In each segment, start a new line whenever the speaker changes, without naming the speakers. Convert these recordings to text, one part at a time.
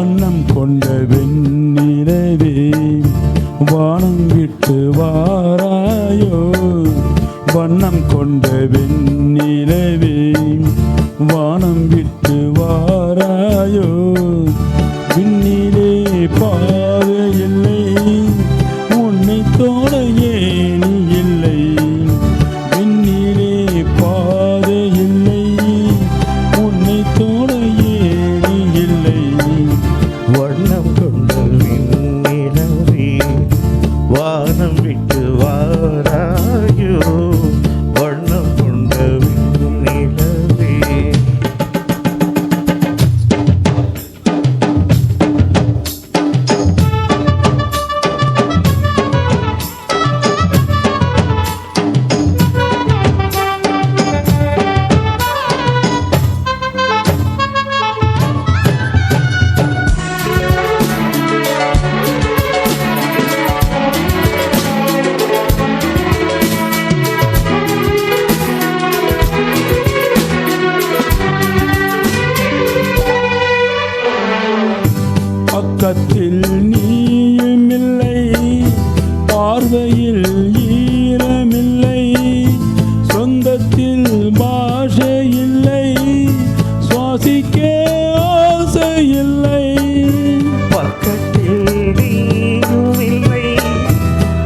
வண்ணம் கொண்ட வெண்ணிலவே வானம் விட்டு வாராயோ. வண்ணம் கொண்ட வெண்ணிலவே வானம் விட்டு வாராயோ. விண்ணிலே பாதை இல்லை, உன்னை தோட ஏணி இல்லை. விண்ணிலே பாதை இல்லை, உன்னை தோட ஏணி இல்லை.
வண்ணம் கொண்ட வெண்ணிலவே வானம் விட்டு வாராயோ. வண்ணம் கொண்ட வெண்ணிலவே
பக்கத்தில் நீயும் இல்லை, பார்வையில் ஈரமில்லை. சொந்தத்தில் பாஷை இல்லை, சுவாசிக்க ஆசை இல்லை.
பக்கத்தில் நீயும் இல்லை,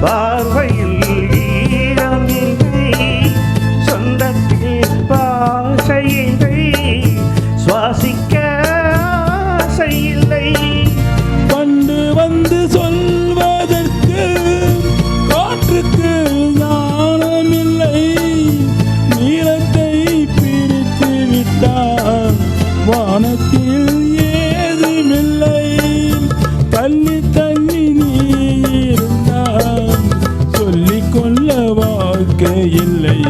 பார்வையில் ஈரம் இல்லை. சொந்தத்தில் பாஷை இல்லை, சுவாசிக்க ஆசை இல்லை.
கண்டு வந்து சொல்வதற்கு காற்றுக்கு ஞானமில்லை. நீளத்தை பிரித்து விட்டால் வானத்தில் ஏதுமில்லை. தள்ளி தள்ளி நீ இருந்தால் சொல்லிக்கொள்ள வாழ்க்கை இல்லை.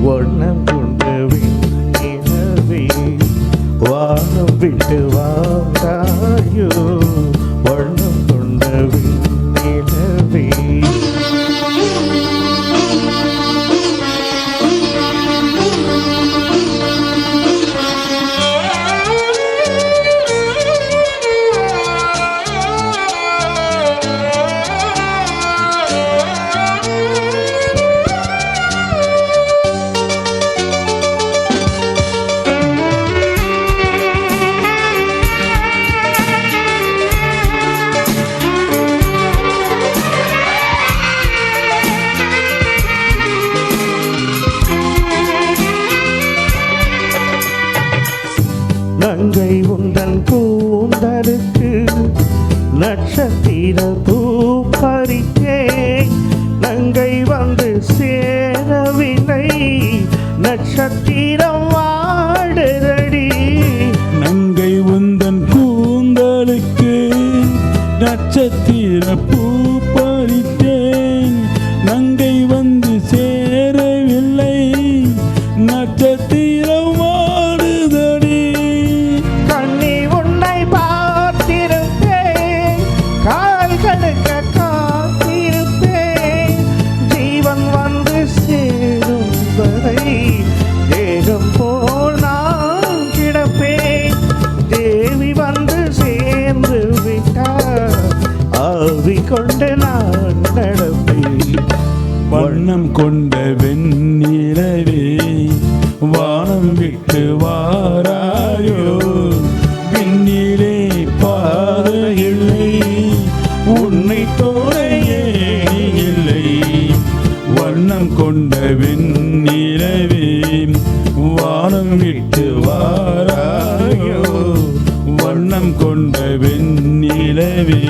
வண்ணம் கொண்ட வெண்ணிலவே வானம் விட்டு வாராயோ. வண்ணம் கொண்ட வெண்ணிலவே நங்கை உந்தன் கூந்தலுக்கு நட்சத்திர பூ பறித்தே. நங்கை வந்து சேரவில்லை, நட்சத்திரம் வாடுதடி.
நங்கை உந்தன் கூந்தலுக்கு நட்சத்திர பூ பறித்தேன். நங்கை வந்து சேரவில்லை, நட்சத்திரம் வாடுதடி.
கண்ணி உன்னை பார்த்திருப்பேன், கால் கடுக்க காத்திருப்பேன். ஜீவன் வந்து சேரும் வரை தேகம் போல் நான் கிடப்பேன். தேவி வந்து சேர்ந்து விட்டார், ஆவி கொண்டு நான் நடப்பேன்.
வண்ணம் கொண்ட வெண்ணிலவே வானம் விட்டு வாராயோ. விண்ணிலே பாதை இல்லை, உன்னை தோட ஏணி இல்லை. வண்ணம் கொண்ட வெண்ணிலவே வானம் விட்டு வாராயோ. வண்ணம் கொண்ட வெண்ணிலவே